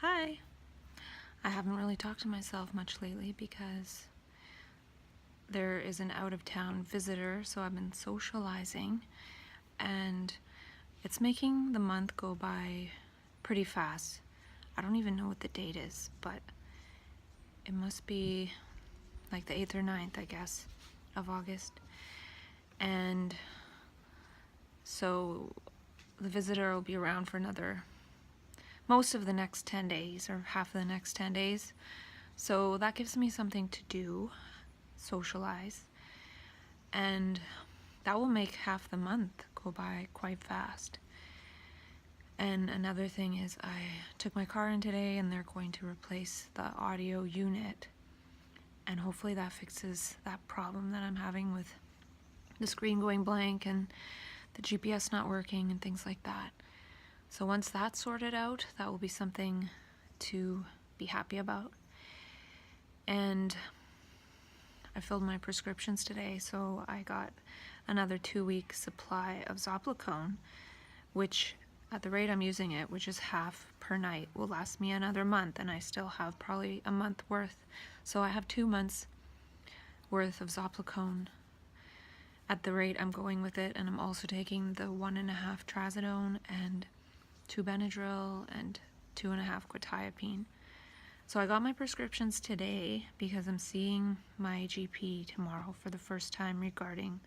Hi. I haven't really talked to myself much lately because there is an out-of-town visitor, so I've been socializing, and it's making the month go by pretty fast. I don't even know what the date is, but it must be like the 8th or 9th, I guess, of August. And so the visitor will be around for most of the next 10 days or half of the next 10 days. So that gives me something to do, socialize, and that will make half the month go by quite fast. And another thing is I took my car in today and they're going to replace the audio unit, and hopefully that fixes that problem that I'm having with the screen going blank and the GPS not working and things like that. So once that's sorted out, that will be something to be happy about. And I filled my prescriptions today, so I got another 2-week supply of Zopiclone, which at the rate I'm using it, which is half per night, will last me another month, and I still have probably a month worth. So I have 2 months worth of Zopiclone at the rate I'm going with it, and I'm also taking the 1.5 trazodone and 2 Benadryl and 2.5 quetiapine. So I got my prescriptions today because I'm seeing my GP tomorrow for the first time regarding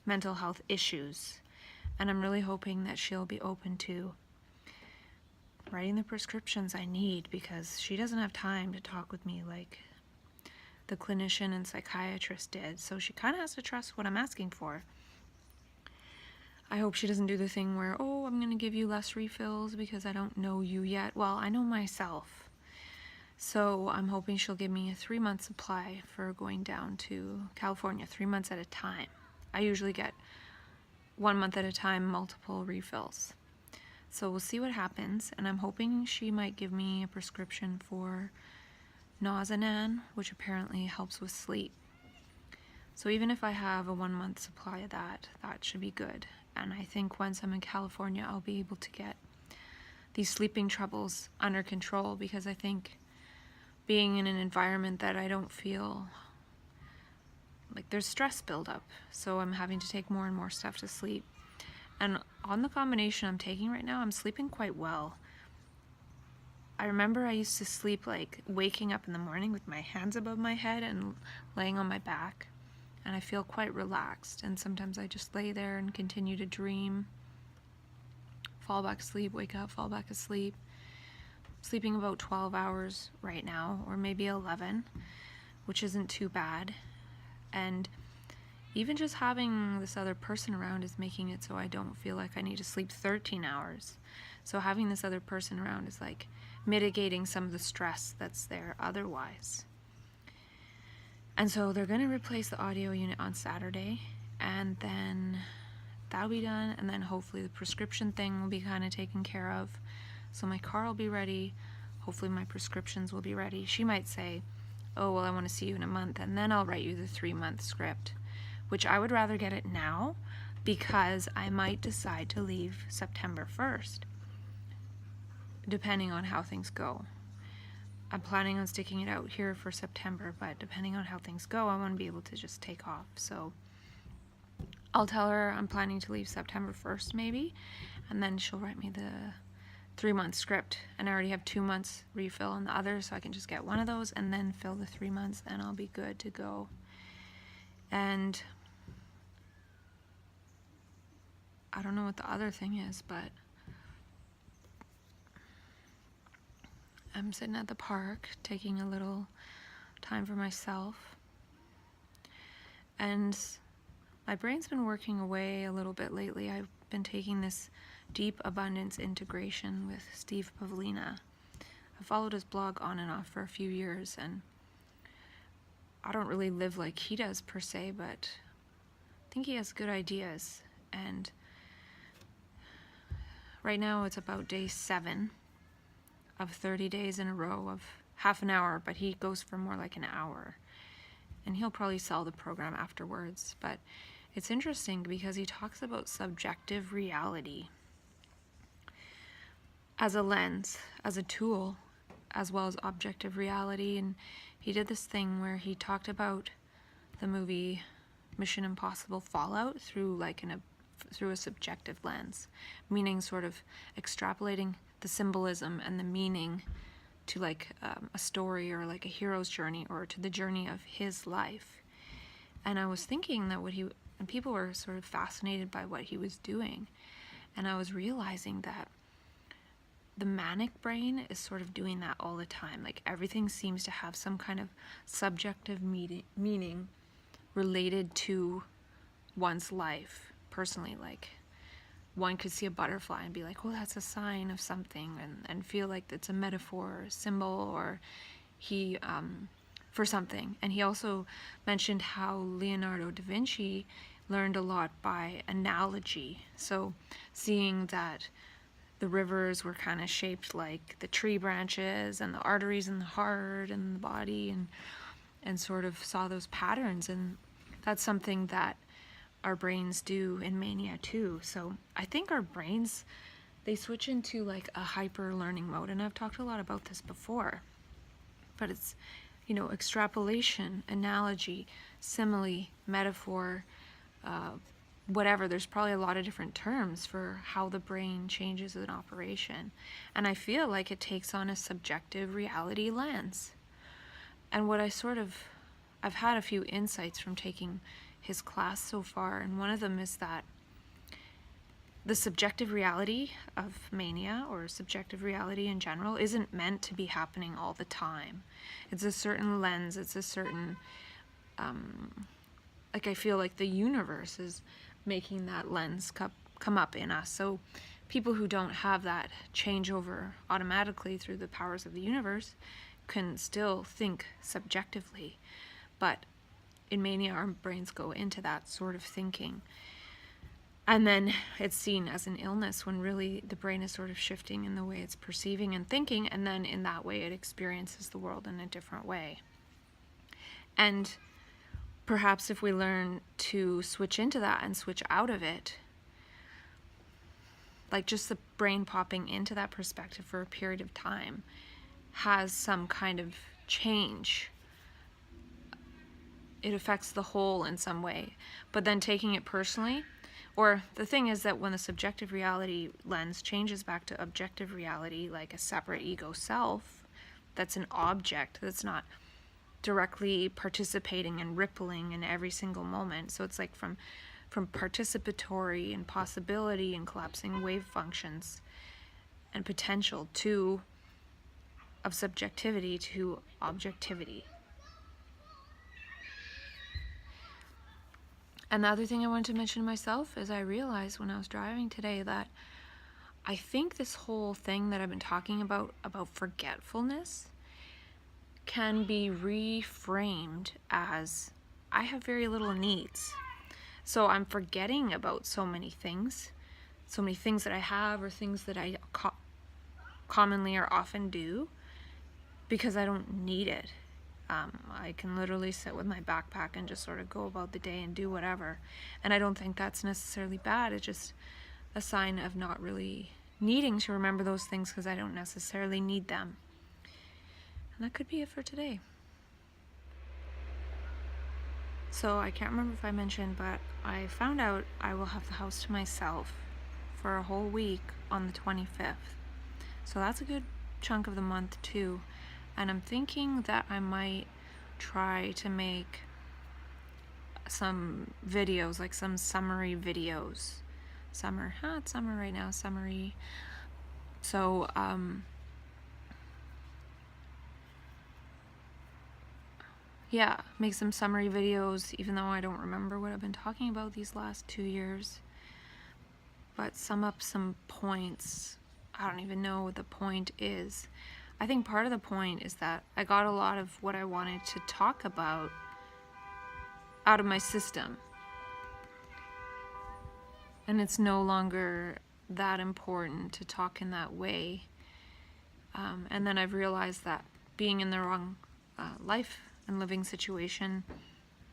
mental health issues. And I'm really hoping that she'll be open to writing the prescriptions I need, because she doesn't have time to talk with me like the clinician and psychiatrist did. So she kind of has to trust what I'm asking for. I hope she doesn't do the thing where, oh, I'm going to give you less refills because I don't know you yet. Well, I know myself. So I'm hoping she'll give me a 3-month supply for going down to California, 3 months at a time. I usually get 1 month at a time, multiple refills. So we'll see what happens, and I'm hoping she might give me a prescription for Nazanan, which apparently helps with sleep. So even if I have a 1-month supply of that should be good. And I think once I'm in California, I'll be able to get these sleeping troubles under control, because I think being in an environment that I don't feel like there's stress buildup, so I'm having to take more and more stuff to sleep. And on the combination I'm taking right now, I'm sleeping quite well. I remember I used to sleep like waking up in the morning with my hands above my head and laying on my back, and I feel quite relaxed, and sometimes I just lay there and continue to dream, fall back asleep, wake up, fall back asleep. Sleeping about 12 hours right now, or maybe 11, which isn't too bad. And even just having this other person around is making it so I don't feel like I need to sleep 13 hours. So having this other person around is like mitigating some of the stress that's there otherwise. And so they're going to replace the audio unit on Saturday, and then that'll be done, and then hopefully the prescription thing will be kind of taken care of. So my car will be ready. Hopefully my prescriptions will be ready. She might say, oh, well, I want to see you in a month, and then I'll write you the 3-month script, which I would rather get it now, because I might decide to leave September 1st, depending on how things go. I'm planning on sticking it out here for September, but depending on how things go, I want to be able to just take off. So I'll tell her I'm planning to leave September 1st maybe, and then she'll write me the 3-month script, and I already have 2 months refill on the other, so I can just get one of those and then fill the 3 months, and I'll be good to go. And I don't know what the other thing is, but I'm sitting at the park taking a little time for myself, and my brain's been working away a little bit lately. I've been taking this deep abundance integration with Steve Pavlina. I followed his blog on and off for a few years, and I don't really live like he does per se, but I think he has good ideas. And right now it's about day 7 of 30 days in a row of half an hour, but he goes for more like an hour, and he'll probably sell the program afterwards. But it's interesting because he talks about subjective reality as a lens, as a tool, as well as objective reality. And he did this thing where he talked about the movie Mission Impossible Fallout through through a subjective lens, meaning sort of extrapolating the symbolism and the meaning to a story or like a hero's journey or to the journey of his life. And I was thinking that and people were sort of fascinated by what he was doing. And I was realizing that the manic brain is sort of doing that all the time. Like everything seems to have some kind of subjective meaning related to one's life personally. Like one could see a butterfly and be like, oh, that's a sign of something, and feel like it's a metaphor or a symbol or for something. And he also mentioned how Leonardo da Vinci learned a lot by analogy. So seeing that the rivers were kind of shaped like the tree branches and the arteries in the heart and the body, and sort of saw those patterns. And that's something that our brains do in mania too. So I think our brains, they switch into like a hyper learning mode. And I've talked a lot about this before, but it's, extrapolation, analogy, simile, metaphor, whatever. There's probably a lot of different terms for how the brain changes in operation. And I feel like it takes on a subjective reality lens. And what I've had a few insights from taking his class so far, and one of them is that the subjective reality of mania, or subjective reality in general, isn't meant to be happening all the time. It's a certain lens, it's a certain, I feel like the universe is making that lens come up in us. So people who don't have that changeover automatically through the powers of the universe can still think subjectively. But in mania, our brains go into that sort of thinking. And then it's seen as an illness when really the brain is sort of shifting in the way it's perceiving and thinking, and then in that way it experiences the world in a different way. And perhaps if we learn to switch into that and switch out of it, like just the brain popping into that perspective for a period of time has some kind of change. It affects the whole in some way. But then taking it personally, or the thing is that when the subjective reality lens changes back to objective reality, like a separate ego self, that's an object, that's not directly participating and rippling in every single moment. So it's like from participatory and possibility and collapsing wave functions and potential of subjectivity to objectivity. And the other thing I wanted to mention myself is I realized when I was driving today that I think this whole thing that I've been talking about forgetfulness, can be reframed as I have very little needs. So I'm forgetting about so many things that I have, or things that I commonly or often do, because I don't need it. I can literally sit with my backpack and just sort of go about the day and do whatever. And I don't think that's necessarily bad. It's just a sign of not really needing to remember those things because I don't necessarily need them. And that could be it for today. So I can't remember if I mentioned, but I found out I will have the house to myself for a whole week on the 25th. So that's a good chunk of the month too. And I'm thinking that I might try to make some videos, like some summary videos. It's summer right now, summary. So, yeah, make some summary videos, even though I don't remember what I've been talking about these last 2 years. But sum up some points. I don't even know what the point is. I think part of the point is that I got a lot of what I wanted to talk about out of my system. And it's no longer that important to talk in that way. And then I've realized that being in the wrong life and living situation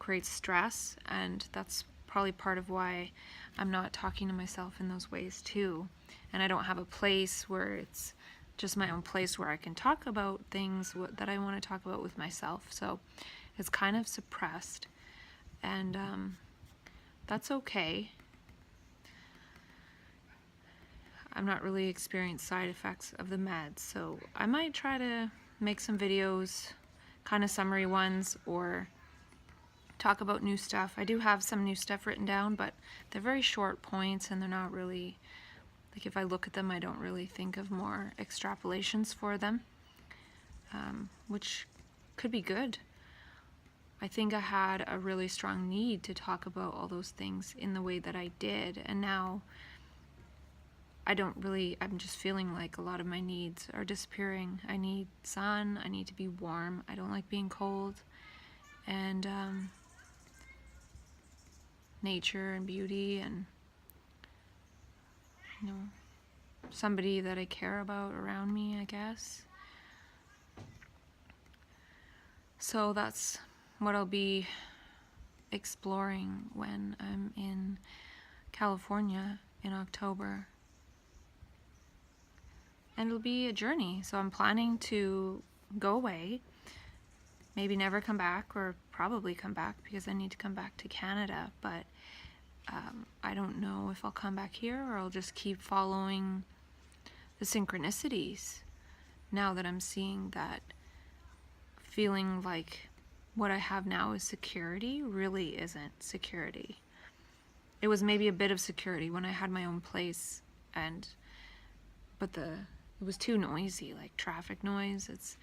creates stress, and that's probably part of why I'm not talking to myself in those ways too. And I don't have a place where it's just my own place where I can talk about things that I want to talk about with myself. So it's kind of suppressed, and that's okay. I'm not really experiencing side effects of the meds, so I might try to make some videos, kind of summary ones, or talk about new stuff. I do have some new stuff written down, but they're very short points, and they're not really, like, if I look at them, I don't really think of more extrapolations for them, which could be good. I think I had a really strong need to talk about all those things in the way that I did, and now I'm just feeling like a lot of my needs are disappearing. I need sun, I need to be warm, I don't like being cold, and nature and beauty, and, you know, somebody that I care about around me, I guess. So that's what I'll be exploring when I'm in California in October. And it'll be a journey, so I'm planning to go away, maybe never come back, or probably come back because I need to come back to Canada, but I don't know if I'll come back here or I'll just keep following the synchronicities now that I'm seeing that feeling like what I have now is security really isn't security. It was maybe a bit of security when I had my own place, but it was too noisy, like traffic noise. It's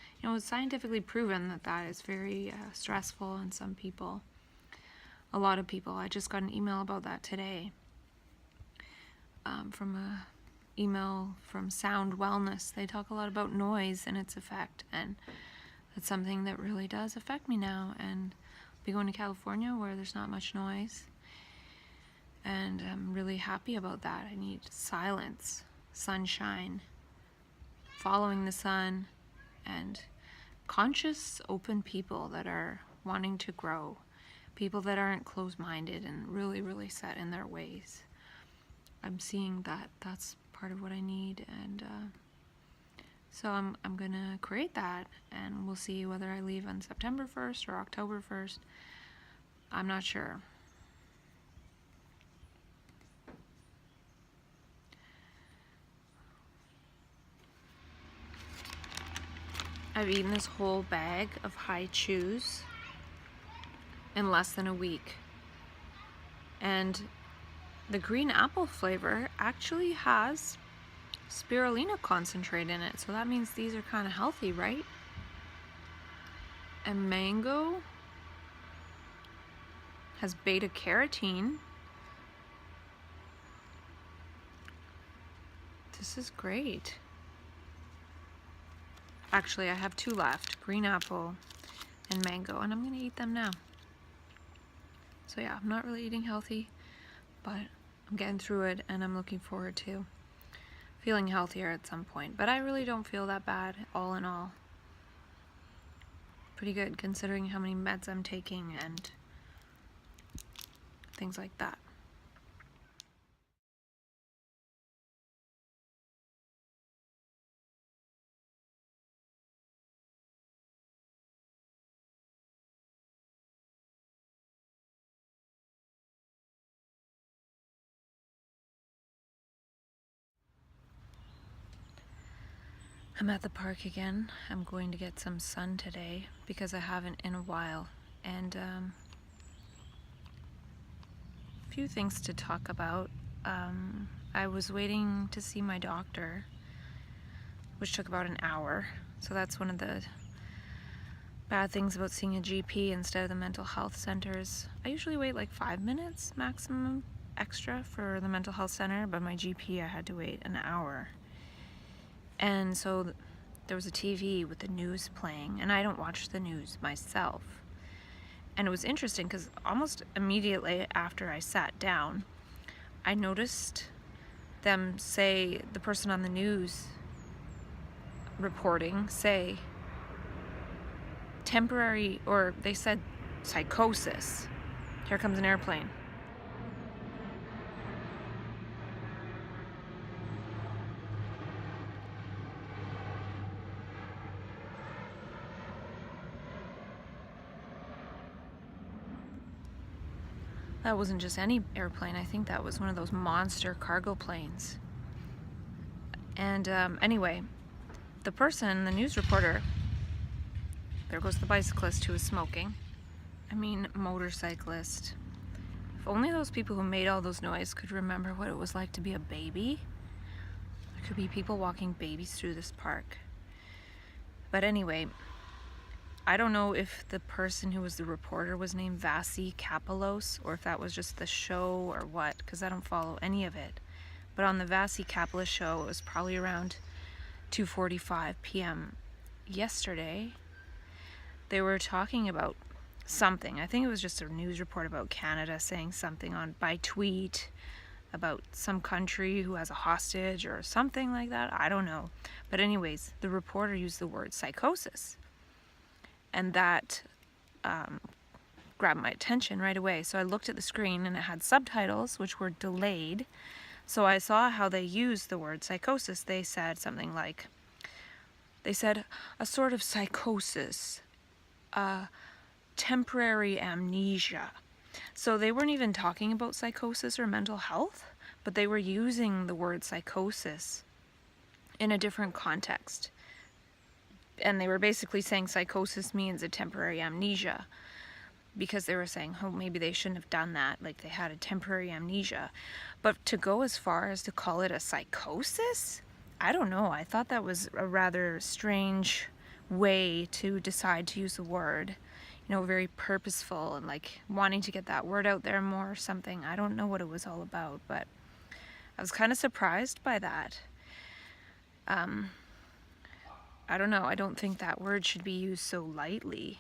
scientifically proven that is very stressful on some people. A lot of people. I just got an email about that today from a email from Sound Wellness. They talk a lot about noise and its effect, and that's something that really does affect me now. And I'll be going to California where there's not much noise, and I'm really happy about that. I need silence, sunshine, following the sun, and conscious, open people that are wanting to grow, people that aren't closed-minded and really, really set in their ways. I'm seeing that that's part of what I need, and so I'm gonna create that, and we'll see whether I leave on September 1st or October 1st. I'm not sure. I've eaten this whole bag of high chews in less than a week. And the green apple flavor actually has spirulina concentrate in it. So that means these are kind of healthy, right? And mango has beta carotene. This is great. Actually, I have 2 left, green apple and mango, and I'm gonna eat them now. So yeah, I'm not really eating healthy, but I'm getting through it, and I'm looking forward to feeling healthier at some point. But I really don't feel that bad, all in all. Pretty good considering how many meds I'm taking and things like that. I'm at the park again. I'm going to get some sun today because I haven't in a while, and a few things to talk about. I was waiting to see my doctor, which took about an hour, so that's one of the bad things about seeing a GP instead of the mental health centers. I usually wait like 5 minutes maximum extra for the mental health center, but my GP I had to wait an hour. And so there was a TV with the news playing, and I don't watch the news myself. And it was interesting because almost immediately after I sat down, I noticed them say, the person on the news reporting say temporary, or they said psychosis. Here comes an airplane. That wasn't just any airplane. I think that was one of those monster cargo planes. And anyway, the person, the news reporter, there goes the bicyclist who was smoking. I mean, motorcyclist. If only those people who made all those noise could remember what it was like to be a baby. There could be people walking babies through this park. But anyway, I don't know if the person who was the reporter was named Vasi Kapelos, or if that was just the show or what, because I don't follow any of it. But on the Vasi Kapelos show, it was probably around 2:45 p.m. yesterday. They were talking about something. I think it was just a news report about Canada saying something by tweet about some country who has a hostage or something like that. I don't know. But anyways, the reporter used the word psychosis. And that grabbed my attention right away. So I looked at the screen and it had subtitles, which were delayed. So I saw how they used the word psychosis. They said something like, a sort of psychosis, temporary amnesia. So they weren't even talking about psychosis or mental health, but they were using the word psychosis in a different context. And they were basically saying psychosis means a temporary amnesia, because they were saying, oh, maybe they shouldn't have done that, like they had a temporary amnesia. But to go as far as to call it a psychosis, I don't know. I thought that was a rather strange way to decide to use the word. You know, very purposeful and like wanting to get that word out there more or something. I don't know what it was all about, but I was kind of surprised by that. I don't know. I don't think that word should be used so lightly.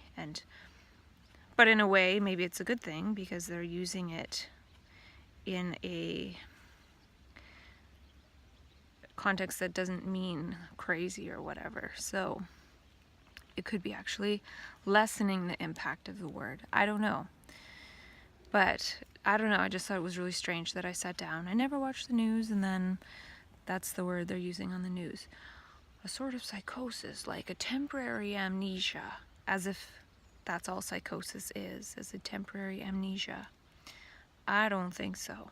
But in a way, maybe it's a good thing because they're using it in a context that doesn't mean crazy or whatever. So it could be actually lessening the impact of the word. I don't know. But I don't know. I just thought it was really strange that I sat down. I never watched the news, and then that's the word they're using on the news. A sort of psychosis, like a temporary amnesia, as if that's all psychosis is a temporary amnesia. I don't think so.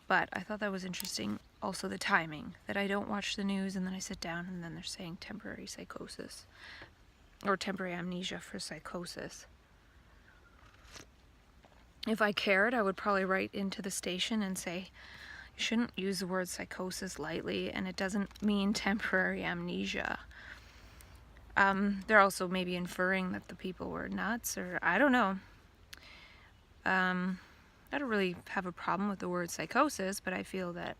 But I thought that was interesting. Also the timing, that I don't watch the news and then I sit down and then they're saying temporary psychosis or temporary amnesia for psychosis. If I cared, I would probably write into the station and say, you shouldn't use the word psychosis lightly, and it doesn't mean temporary amnesia. They're also maybe inferring that the people were nuts, or I don't know. I don't really have a problem with the word psychosis, but I feel that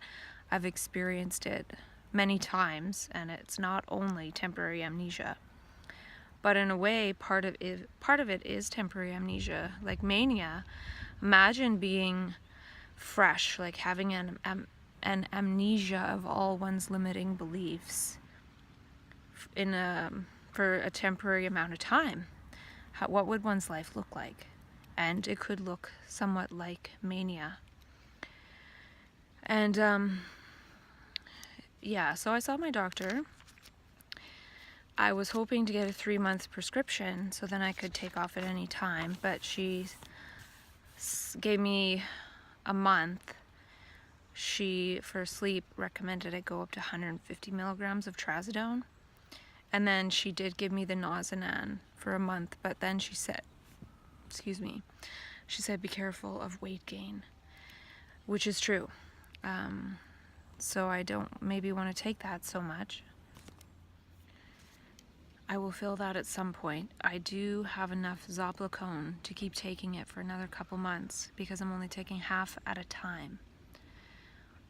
I've experienced it many times, and it's not only temporary amnesia. But in a way, part of it is temporary amnesia, like mania. Imagine being fresh, like having an amnesia of all one's limiting beliefs for a temporary amount of time. What would one's life look like? And it could look somewhat like mania. And yeah, so I saw my doctor. I was hoping to get a 3-month prescription so then I could take off at any time, but she gave me a month. She, for sleep, recommended I go up to 150 milligrams of trazodone. And then she did give me the Nazanan for a month, but then she said, she said be careful of weight gain, which is true. So I don't maybe want to take that so much. I will feel that at some point. I do have enough Zopiclone to keep taking it for another couple months because I'm only taking half at a time.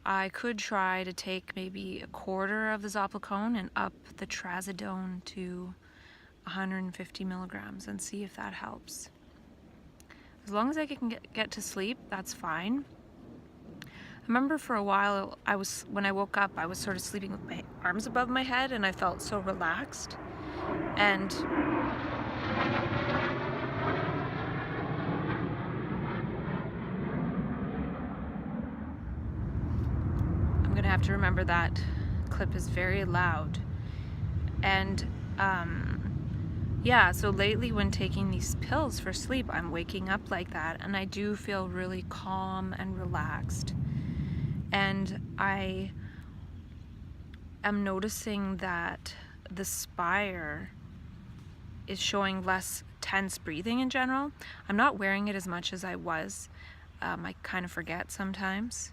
I could try to take maybe a quarter of the Zopiclone and up the trazodone to 150 milligrams and see if that helps. As long as I can get to sleep, that's fine. I remember for a while, when I woke up, I was sort of sleeping with my arms above my head and I felt so relaxed. And I'm gonna have to remember that clip is very loud. And yeah, so lately when taking these pills for sleep, I'm waking up like that, and I do feel really calm and relaxed. And I am noticing that the spire is showing less tense breathing in general. I'm not wearing it as much as I was. I kind of forget sometimes.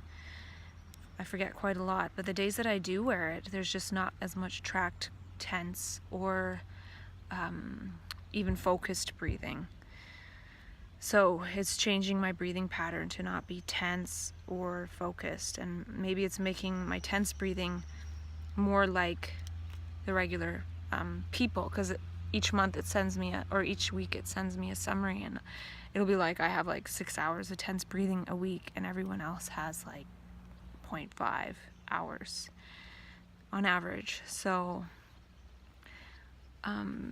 I forget quite a lot, but the days that I do wear it, there's just not as much tracked tense or even focused breathing. So it's changing my breathing pattern to not be tense or focused, and maybe it's making my tense breathing more like the regular people, because each month it sends me or each week it sends me a summary, and it'll be like I have like 6 hours of tense breathing a week, and everyone else has like 0.5 hours on average. So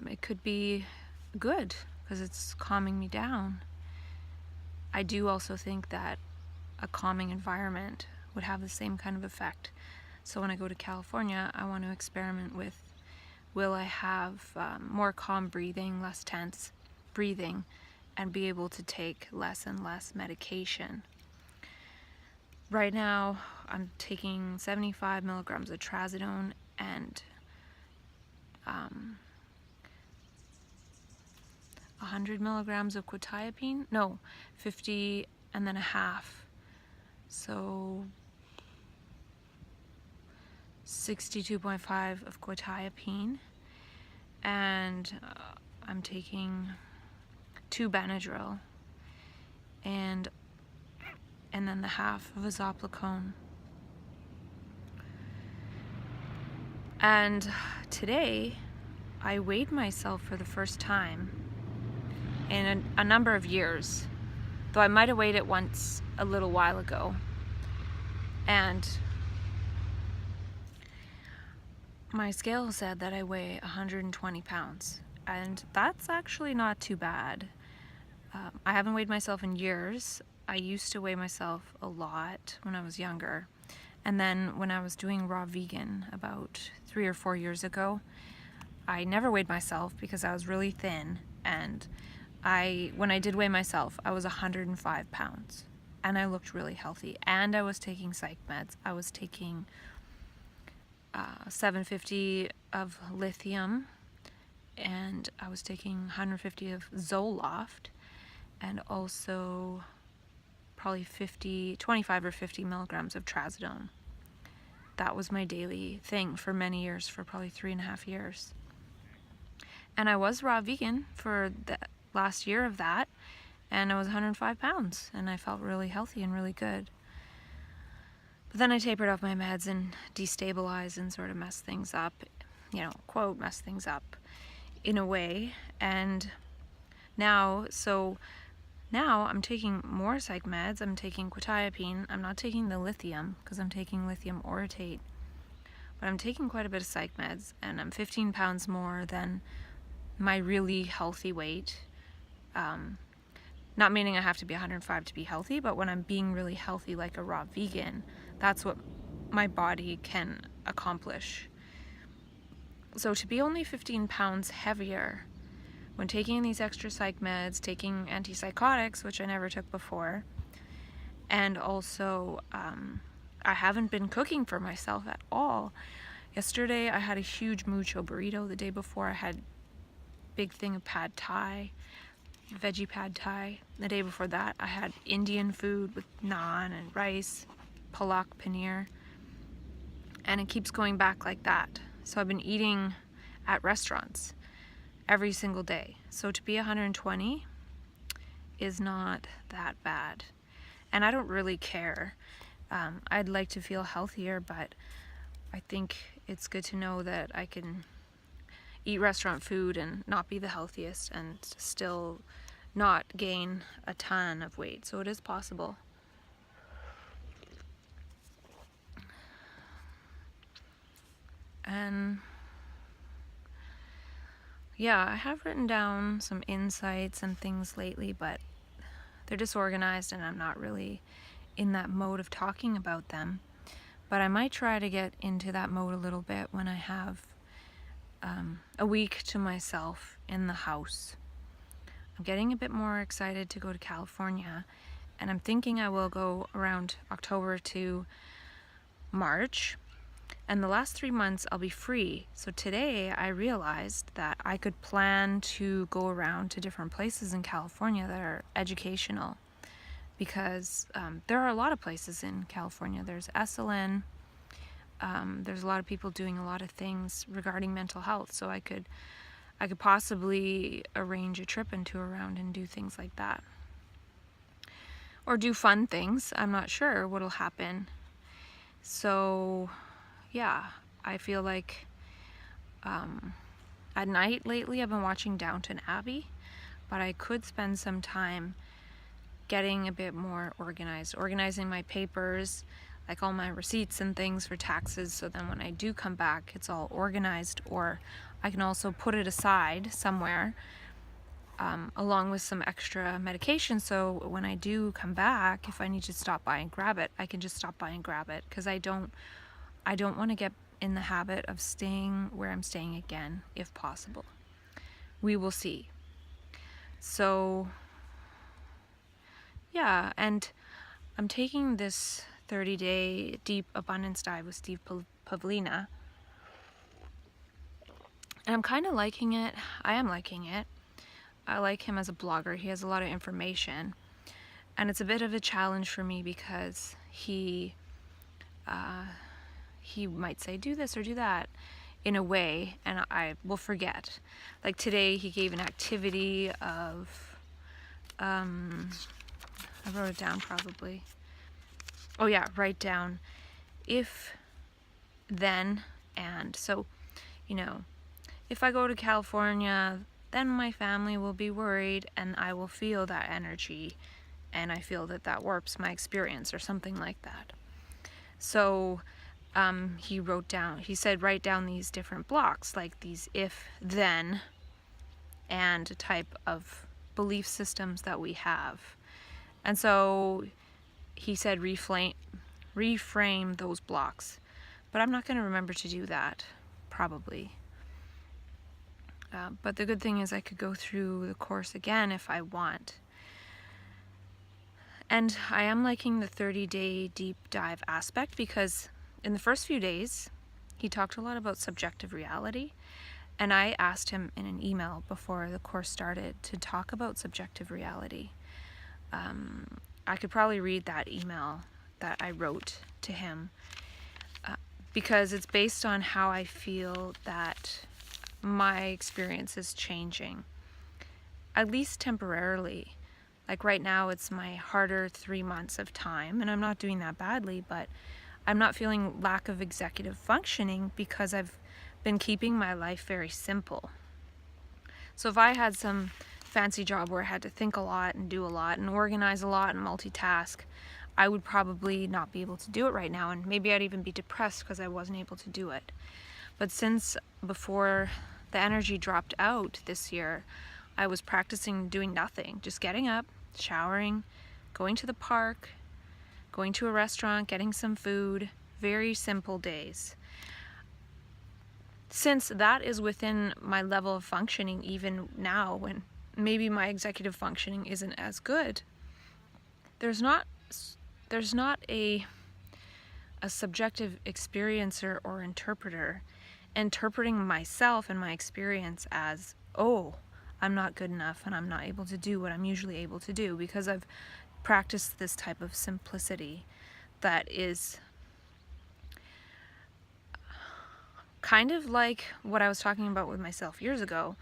it could be good because it's calming me down. I do also think that a calming environment would have the same kind of effect. So when I go to California, I want to experiment with, will I have more calm breathing, less tense breathing, and be able to take less and less medication. Right now, I'm taking 75 milligrams of trazodone and 100 milligrams of quetiapine. No, 50 and then a half. So 62.5 of quetiapine. And I'm taking 2 Benadryl and then the half of a Zopiclone. And today I weighed myself for the first time in a number of years, though I might have weighed it once a little while ago. And my scale said that I weigh 120 pounds, and that's actually not too bad. I haven't weighed myself in years. I used to weigh myself a lot when I was younger. And then when I was doing raw vegan about 3 or 4 years ago, I never weighed myself because I was really thin. And when I did weigh myself, I was 105 pounds. And I looked really healthy. And I was taking psych meds. I was taking 750 of lithium. And I was taking 150 of Zoloft. And also probably 25 or 50 milligrams of trazodone. That was my daily thing for many years, for probably 3.5 years. And I was raw vegan for the last year of that, and I was 105 pounds, and I felt really healthy and really good. But then I tapered off my meds and destabilized and sort of messed things up, quote, messed things up in a way. And now I'm taking more psych meds. I'm taking quetiapine. I'm not taking the lithium because I'm taking lithium orotate. But I'm taking quite a bit of psych meds, and I'm 15 pounds more than my really healthy weight. Not meaning I have to be 105 to be healthy, but when I'm being really healthy like a raw vegan, that's what my body can accomplish. So to be only 15 pounds heavier when taking these extra psych meds, taking antipsychotics, which I never took before, and also I haven't been cooking for myself at all. Yesterday I had a huge mucho burrito. The day before I had a big thing of pad thai, veggie pad thai. The day before that I had Indian food with naan and rice, palak paneer, and it keeps going back like that. So I've been eating at restaurants every single day. So to be 120 is not that bad. And I don't really care. I'd like to feel healthier, but I think it's good to know that I can eat restaurant food and not be the healthiest and still not gain a ton of weight. So it is possible. And yeah, I have written down some insights and things lately, but they're disorganized and I'm not really in that mode of talking about them. But I might try to get into that mode a little bit when I have a week to myself in the house. I'm getting a bit more excited to go to California, and I'm thinking I will go around October to March, and the last 3 months I'll be free. So today I realized that I could plan to go around to different places in California that are educational, because there are a lot of places in California. There's SLN. There's a lot of people doing a lot of things regarding mental health, so I could possibly arrange a trip and tour around and do things like that, or do fun things. I'm not sure what'll happen. So yeah, I feel like at night lately I've been watching Downton Abbey, but I could spend some time getting a bit more organized, organizing my papers, like all my receipts and things for taxes, so then when I do come back it's all organized, or I can also put it aside somewhere along with some extra medication, so when I do come back, if I need to stop by and grab it, I can just stop by and grab it, because I don't want to get in the habit of staying where I'm staying again, if possible. We will see. So yeah, and I'm taking this 30-day deep abundance dive with Steve Pavlina, and I'm kind of liking it. I am liking it. I like him as a blogger. He has a lot of information, and it's a bit of a challenge for me because he might say do this or do that in a way, and I will forget. Like today he gave an activity of I wrote it down probably. Oh yeah, write down if, then, and. So, if I go to California, then my family will be worried and I will feel that energy, and I feel that warps my experience or something like that. So he said write down these different blocks, like these if, then, and type of belief systems that we have. And so he said reframe those blocks, but I'm not going to remember to do that, probably. But the good thing is I could go through the course again if I want. And I am liking the 30-day deep dive aspect, because in the first few days he talked a lot about subjective reality, and I asked him in an email before the course started to talk about subjective reality. I could probably read that email that I wrote to him, because it's based on how I feel that my experience is changing, at least temporarily. Like right now it's my harder 3 months of time, and I'm not doing that badly, but I'm not feeling lack of executive functioning because I've been keeping my life very simple. So if I had some fancy job where I had to think a lot and do a lot and organize a lot and multitask, I would probably not be able to do it right now, and maybe I'd even be depressed because I wasn't able to do it. But since before the energy dropped out this year, I was practicing doing nothing, just getting up, showering, going to the park, going to a restaurant, getting some food, very simple days. Since that is within my level of functioning, even now when maybe my executive functioning isn't as good, there's not a subjective experiencer or interpreter interpreting myself and my experience as, oh, I'm not good enough and I'm not able to do what I'm usually able to do, because I've practiced this type of simplicity that is kind of like what I was talking about with myself years ago,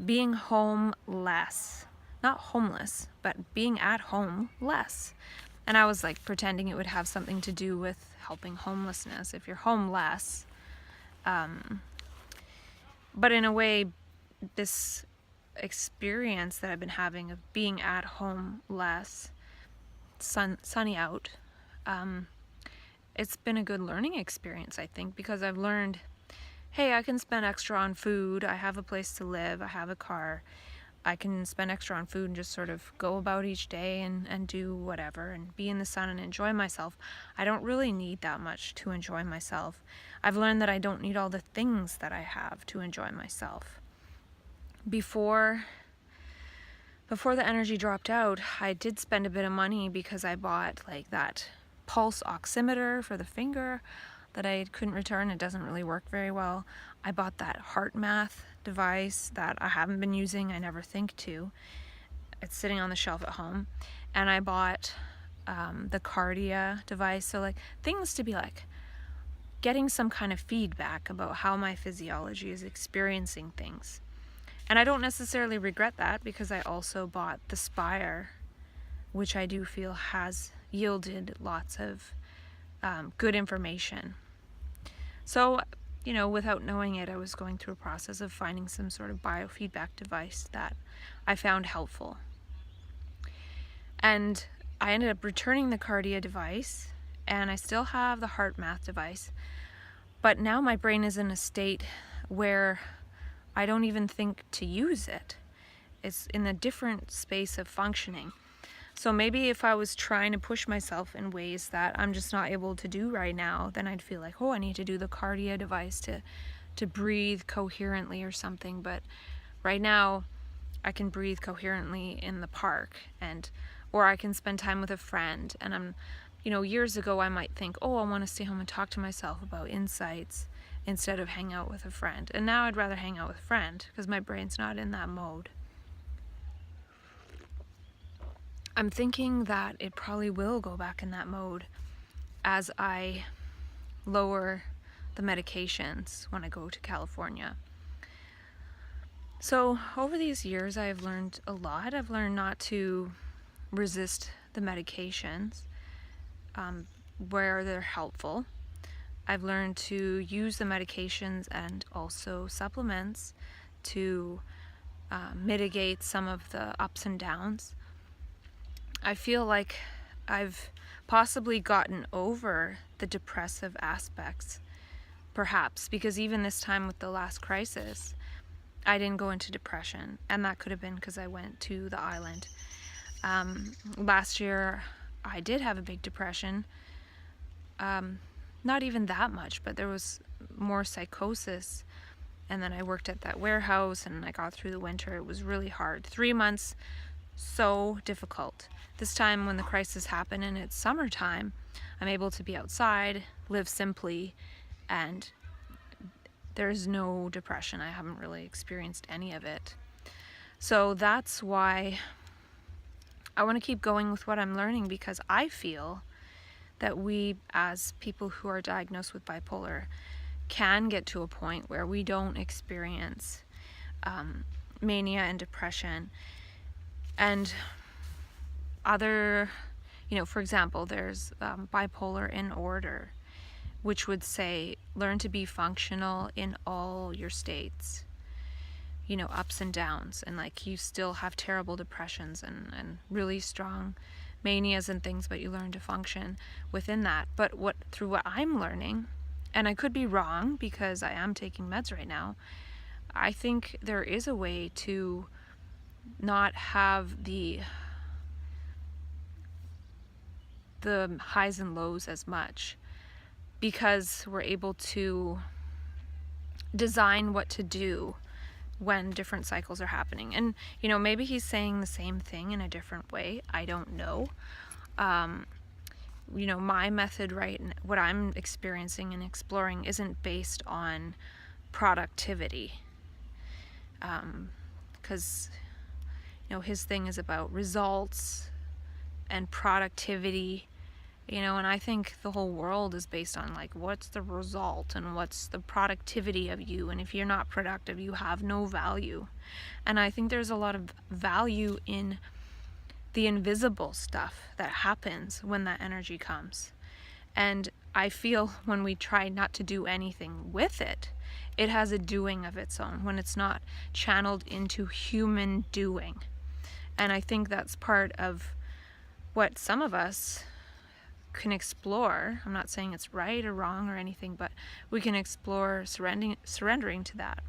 being home less. Not homeless, but being at home less. And I was like pretending it would have something to do with helping homelessness if you're home less. But in a way, this experience that I've been having of being at home less, sunny out, it's been a good learning experience, I think, because I've learned, hey, I can spend extra on food, I have a place to live, I have a car, I can spend extra on food and just sort of go about each day and do whatever and be in the sun and enjoy myself. I don't really need that much to enjoy myself. I've learned that I don't need all the things that I have to enjoy myself. before the energy dropped out, I did spend a bit of money because I bought like that pulse oximeter for the finger that I couldn't return. It doesn't really work very well. I bought that heart math device that I haven't been using. I never think to. It's sitting on the shelf at home. And I bought the Cardia device. So like things to be like getting some kind of feedback about how my physiology is experiencing things. And I don't necessarily regret that because I also bought the Spire, which I do feel has yielded lots of good information. So, without knowing it, I was going through a process of finding some sort of biofeedback device that I found helpful. And I ended up returning the Cardia device, and I still have the heart math device. But now my brain is in a state where I don't even think to use it. It's in a different space of functioning. So maybe if I was trying to push myself in ways that I'm just not able to do right now, then I'd feel like, I need to do the Cardia device to breathe coherently or something. But right now, I can breathe coherently in the park, or I can spend time with a friend. And I'm, years ago I might think, I want to stay home and talk to myself about insights instead of hang out with a friend. And now I'd rather hang out with a friend because my brain's not in that mode. I'm thinking that it probably will go back in that mode as I lower the medications when I go to California. So over these years, I've learned a lot. I've learned not to resist the medications where they're helpful. I've learned to use the medications and also supplements to mitigate some of the ups and downs. I feel like I've possibly gotten over the depressive aspects, perhaps, because even this time with the last crisis, I didn't go into depression, and that could have been because I went to the island. Last year, I did have a big depression. Not even that much, but there was more psychosis. And then I worked at that warehouse and I got through the winter. It was really hard. 3 months, so difficult. This time when the crisis happened and it's summertime, I'm able to be outside, live simply, and there's no depression. I haven't really experienced any of it. So that's why I want to keep going with what I'm learning, because I feel that we, as people who are diagnosed with bipolar, can get to a point where we don't experience mania and depression. And other, for example, there's bipolar in order, which would say learn to be functional in all your states, ups and downs, and like you still have terrible depressions and really strong manias and things, but you learn to function within that. But through what I'm learning, and I could be wrong because I am taking meds right now, I think there is a way to not have the highs and lows as much, because we're able to design what to do when different cycles are happening. And maybe he's saying the same thing in a different way. I don't know. My method, right, what I'm experiencing and exploring isn't based on productivity, because his thing is about results and productivity, and I think the whole world is based on like what's the result and what's the productivity of you, and if you're not productive, you have no value. And I think there's a lot of value in the invisible stuff that happens when that energy comes. And I feel when we try not to do anything with it, it has a doing of its own when it's not channeled into human doing. And I think that's part of what some of us can explore. I'm not saying it's right or wrong or anything, but we can explore surrendering to that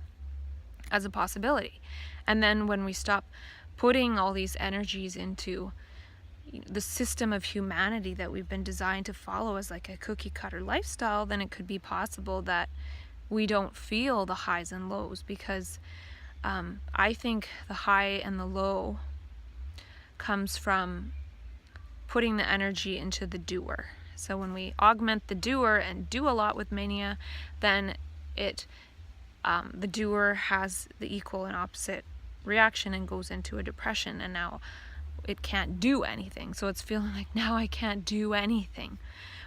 as a possibility. And then when we stop putting all these energies into the system of humanity that we've been designed to follow as like a cookie cutter lifestyle, then it could be possible that we don't feel the highs and lows, because I think the high and the low comes from putting the energy into the doer. So when we augment the doer and do a lot with mania, then the doer has the equal and opposite reaction and goes into a depression, and now it can't do anything. So it's feeling like, now I can't do anything.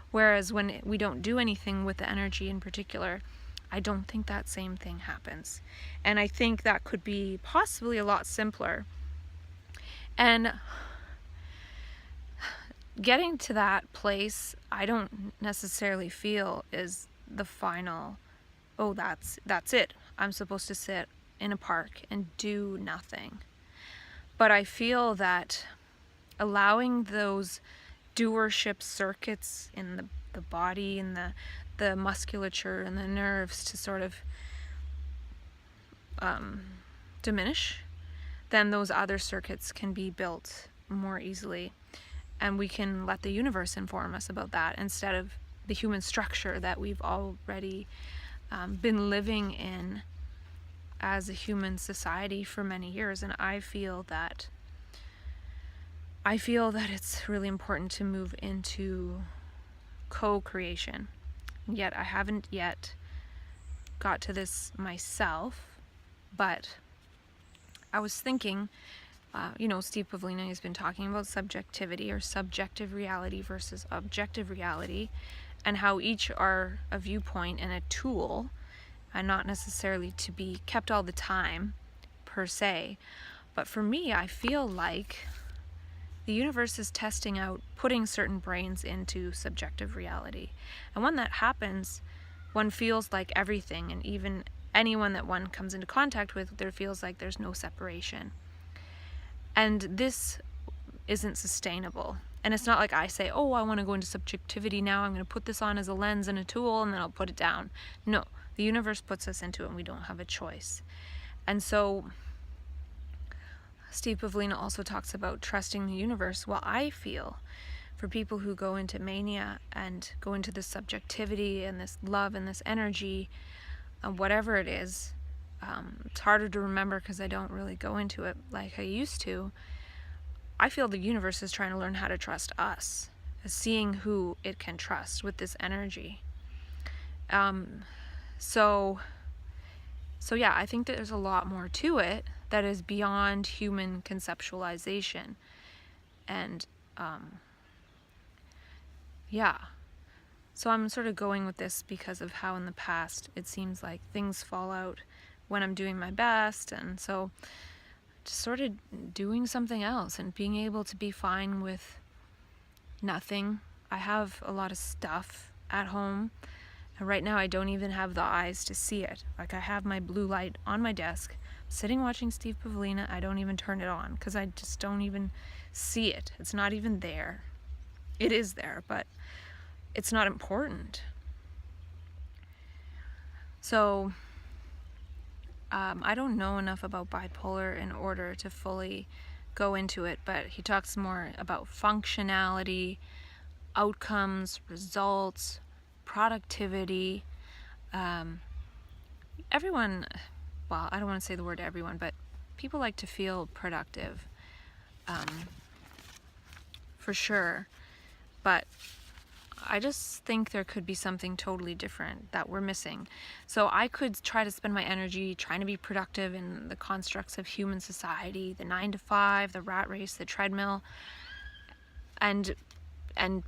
Whereas when we don't do anything with the energy in particular, I don't think that same thing happens. And I think that could be possibly a lot simpler. And getting to that place, I don't necessarily feel is the final, oh, that's it. I'm supposed to sit in a park and do nothing. But I feel that allowing those doership circuits in the body and the musculature and the nerves to sort of diminish, then those other circuits can be built more easily. And we can let the universe inform us about that instead of the human structure that we've already been living in as a human society for many years. And I feel that it's really important to move into co-creation. Yet I haven't yet got to this myself, but I was thinking, Steve Pavlina has been talking about subjectivity, or subjective reality versus objective reality, and how each are a viewpoint and a tool, and not necessarily to be kept all the time, per se. But for me, I feel like the universe is testing out putting certain brains into subjective reality. And when that happens, one feels like everything, and even anyone that one comes into contact with, there feels like there's no separation. And this isn't sustainable. And it's not like I say, oh, I want to go into subjectivity now, I'm going to put this on as a lens and a tool, and then I'll put it down. No, the universe puts us into it, and we don't have a choice. And so Steve Pavlina also talks about trusting the universe. Well, I feel for people who go into mania and go into this subjectivity and this love and this energy, whatever it is, it's harder to remember because I don't really go into it like I used to. I feel the universe is trying to learn how to trust us, seeing who it can trust with this energy. So yeah, I think that there's a lot more to it that is beyond human conceptualization. And so I'm sort of going with this because of how in the past it seems like things fall out when I'm doing my best, and so just sort of doing something else and being able to be fine with nothing. I have a lot of stuff at home, and right now I don't even have the eyes to see it. Like, I have my blue light on my desk, sitting watching Steve Pavlina. I don't even turn it on because I just don't even see it. It's not even there. It is there, but it's not important. So I don't know enough about bipolar in order to fully go into it, but he talks more about functionality, outcomes, results, productivity. Everyone, well, I don't want to say the word everyone, but people like to feel productive, for sure. But I just think there could be something totally different that we're missing. So I could try to spend my energy trying to be productive in the constructs of human society, the 9 to 5, the rat race, the treadmill, and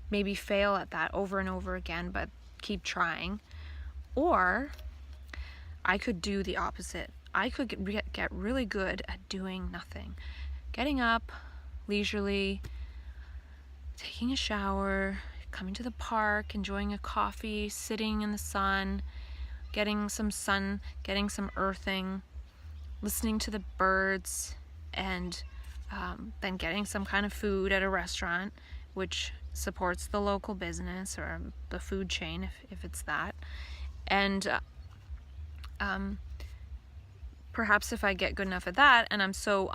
maybe fail at that over and over again, but keep trying. Or I could do the opposite. I could get really good at doing nothing. Getting up leisurely, taking a shower, coming to the park, enjoying a coffee, sitting in the sun, getting some sun, getting some earthing, listening to the birds, and then getting some kind of food at a restaurant, which supports the local business or the food chain if it's that. And perhaps if I get good enough at that, and I'm so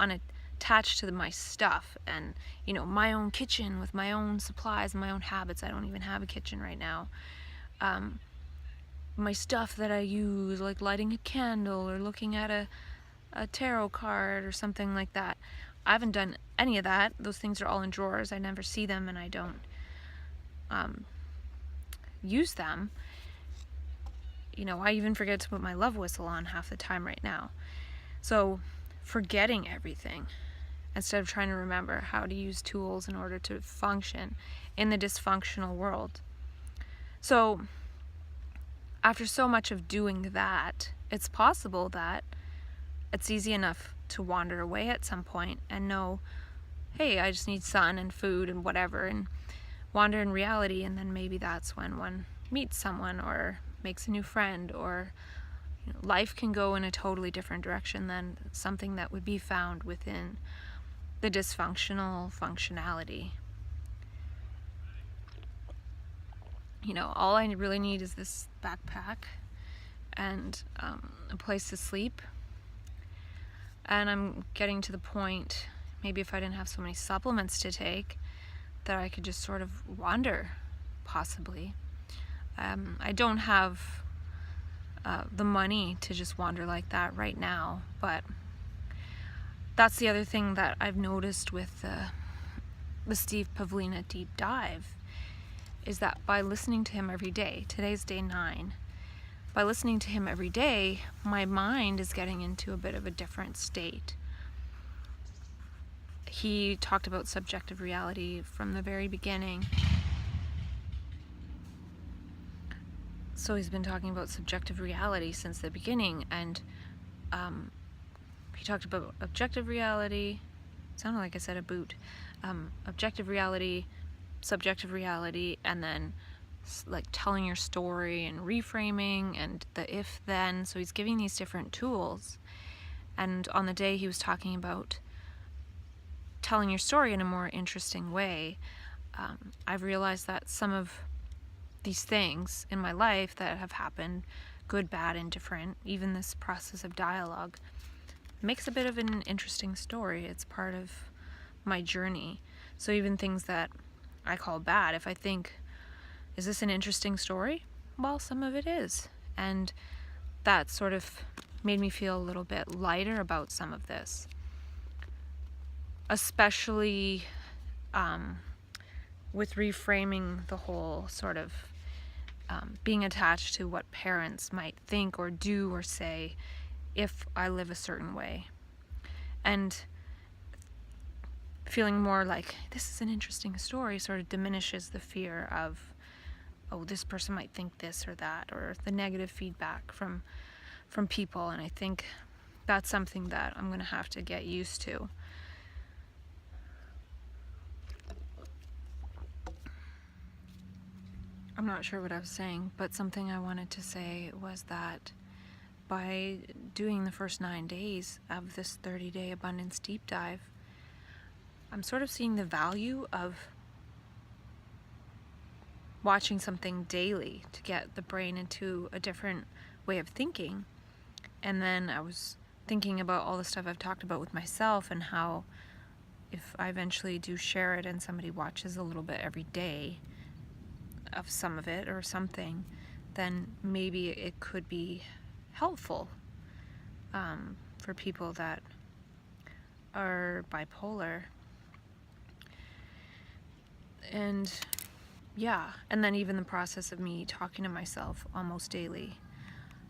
attached to my stuff and my own kitchen with my own supplies and my own habits. I don't even have a kitchen right now. My stuff that I use, like lighting a candle or looking at a tarot card or something like that. I haven't done any of that. Those things are all in drawers. I never see them, and I don't use them. You know, I even forget to put my love whistle on half the time right now. So forgetting everything instead of trying to remember how to use tools in order to function in the dysfunctional world. So after so much of doing that, it's possible that it's easy enough to wander away at some point and know, hey, I just need sun and food and whatever, and wander in reality. And then maybe that's when one meets someone or makes a new friend, or life can go in a totally different direction than something that would be found within the dysfunctional functionality. All I really need is this backpack and a place to sleep. And I'm getting to the point, maybe if I didn't have so many supplements to take, that I could just sort of wander, possibly. I don't have the money to just wander like that right now, but that's the other thing that I've noticed with the Steve Pavlina deep dive, is that by listening to him every day, today's day 9, by listening to him every day, my mind is getting into a bit of a different state. He talked about subjective reality from the very beginning. So he's been talking about subjective reality since the beginning, and he talked about objective reality. It sounded like I said a boot. Objective reality, subjective reality, and then like telling your story and reframing and the if then. So he's giving these different tools, and on the day he was talking about telling your story in a more interesting way, I've realized that some of these things in my life that have happened, good, bad, indifferent, even this process of dialogue, makes a bit of an interesting story. It's part of my journey. So even things that I call bad, if I think, is this an interesting story? Well, some of it is. And that sort of made me feel a little bit lighter about some of this. Especially with reframing the whole sort of being attached to what parents might think or do or say if I live a certain way. And feeling more like this is an interesting story sort of diminishes the fear of, oh, this person might think this or that, or the negative feedback from people. And I think that's something that I'm going to have to get used to. I'm not sure what I was saying, but something I wanted to say was that by doing the first 9 days of this 30-day abundance deep dive, I'm sort of seeing the value of watching something daily to get the brain into a different way of thinking. And then I was thinking about all the stuff I've talked about with myself, and how if I eventually do share it and somebody watches a little bit every day of some of it or something, then maybe it could be helpful for people that are bipolar. And yeah, and then even the process of me talking to myself almost daily,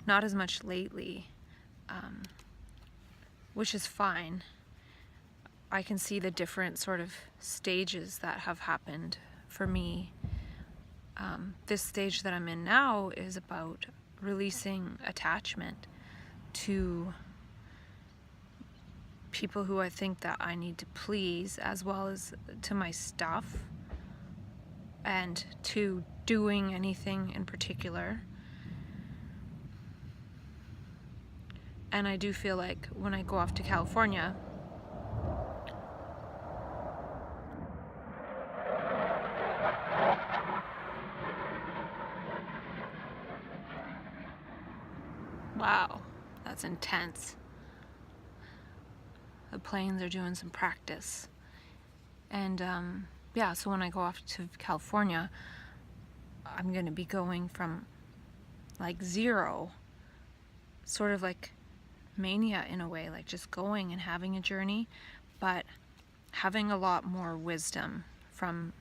not as much lately, which is fine. I can see the different sort of stages that have happened for me. This stage that I'm in now is about releasing attachment to people who I think that I need to please, as well as to my stuff, and to doing anything in particular. And I do feel like when I go off to California, wow, that's intense. The planes are doing some practice. And yeah, so when I go off to California, I'm going to be going from like zero, sort of like mania in a way, like just going and having a journey, but having a lot more wisdom from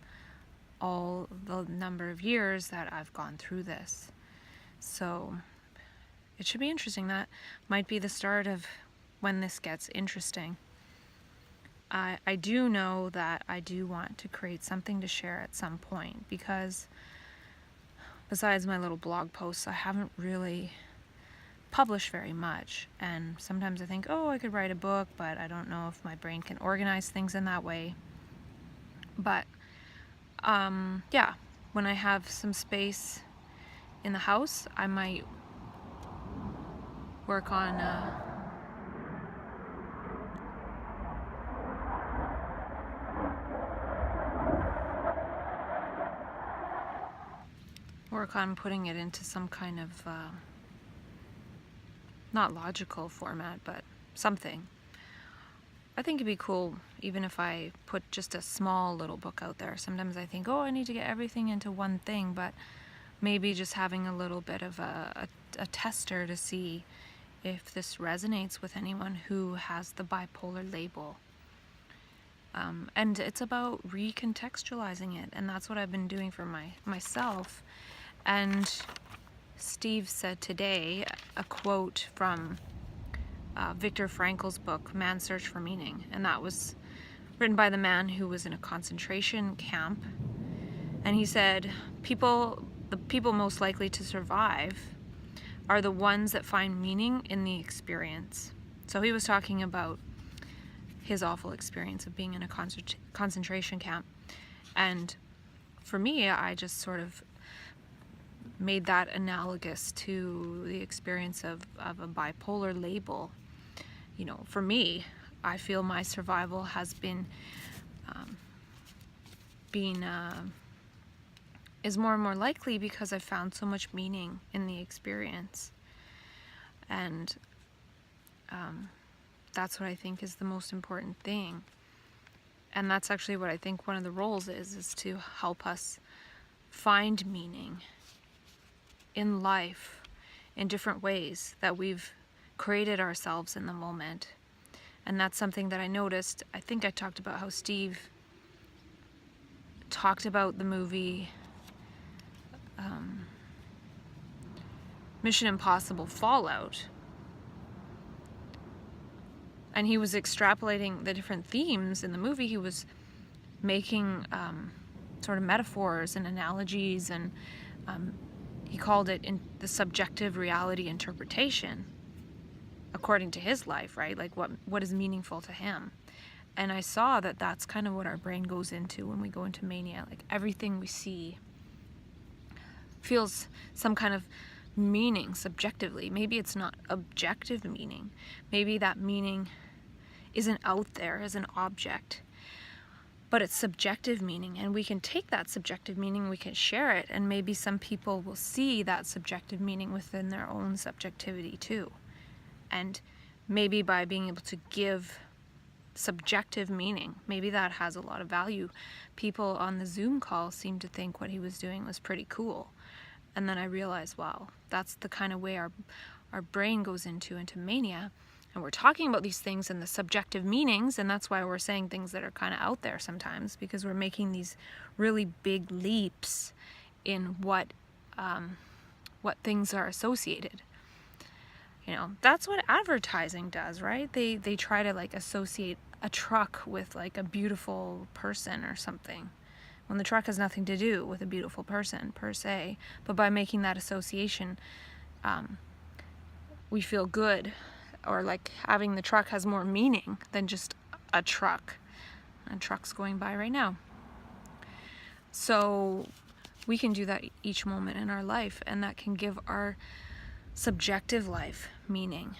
all the number of years that I've gone through this. So it should be interesting. That might be the start of when this gets interesting. I do know that I do want to create something to share at some point, because besides my little blog posts, I haven't really published very much. And sometimes I think, oh, I could write a book, but I don't know if my brain can organize things in that way. But yeah, when I have some space in the house, I might work on putting it into some kind of not logical format, but something. I think it'd be cool even if I put just a small little book out there. Sometimes I think, oh, I need to get everything into one thing, but maybe just having a little bit of a tester to see if this resonates with anyone who has the bipolar label. And it's about recontextualizing it, and that's what I've been doing for myself. And Steve said today a quote from Viktor Frankl's book, Man's Search for Meaning, and that was written by the man who was in a concentration camp. And he said, the people most likely to survive are the ones that find meaning in the experience. So he was talking about his awful experience of being in a concentration camp. And for me, I just sort of made that analogous to the experience of a bipolar label. You know, for me, I feel my survival has been is more and more likely because I've found so much meaning in the experience. And that's what I think is the most important thing. And that's actually what I think one of the roles is to help us find meaning in life in different ways that we've created ourselves in the moment. And that's something that I noticed. I think I talked about how Steve talked about the movie Mission Impossible Fallout, and he was extrapolating the different themes in the movie. He was making sort of metaphors and analogies, and he called it the subjective reality interpretation according to his life, right? Like what is meaningful to him. And I saw that that's kind of what our brain goes into when we go into mania. Like everything we see feels some kind of meaning subjectively. Maybe it's not objective meaning. Maybe that meaning isn't out there as an object, but it's subjective meaning, and we can take that subjective meaning, we can share it, and maybe some people will see that subjective meaning within their own subjectivity too. And maybe by being able to give subjective meaning, maybe that has a lot of value. People on the Zoom call seemed to think what he was doing was pretty cool. And then I realized, wow, that's the kind of way our brain goes into mania. And we're talking about these things and the subjective meanings, and that's why we're saying things that are kind of out there sometimes, because we're making these really big leaps in what things are associated. You know, that's what advertising does, right? They try to like associate a truck with like a beautiful person or something, when the truck has nothing to do with a beautiful person per se. But by making that association, we feel good, or like having the truck has more meaning than just a truck. A truck's going by right now. So we can do that each moment in our life, and that can give our subjective life meaning.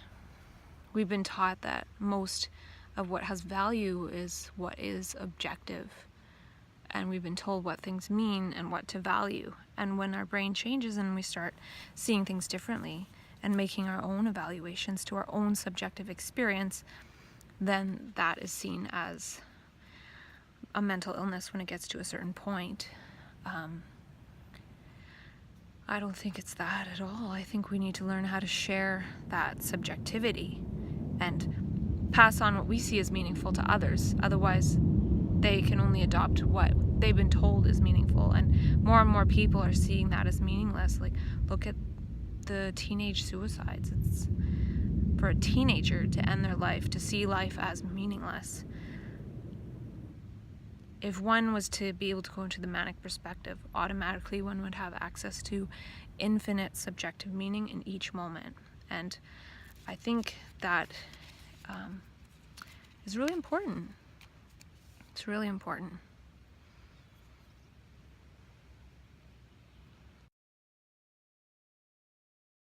We've been taught that most of what has value is what is objective, and we've been told what things mean and what to value. And when our brain changes and we start seeing things differently and making our own evaluations to our own subjective experience, then that is seen as a mental illness when it gets to a certain point. I don't think it's that at all. I think we need to learn how to share that subjectivity and pass on what we see as meaningful to others. Otherwise, they can only adopt what they've been told is meaningful, and more people are seeing that as meaningless. Like, look at the teenage suicides. It's for a teenager to end their life, to see life as meaningless. If one was to be able to go into the manic perspective, automatically one would have access to infinite subjective meaning in each moment. And I think that is really important. It's really important.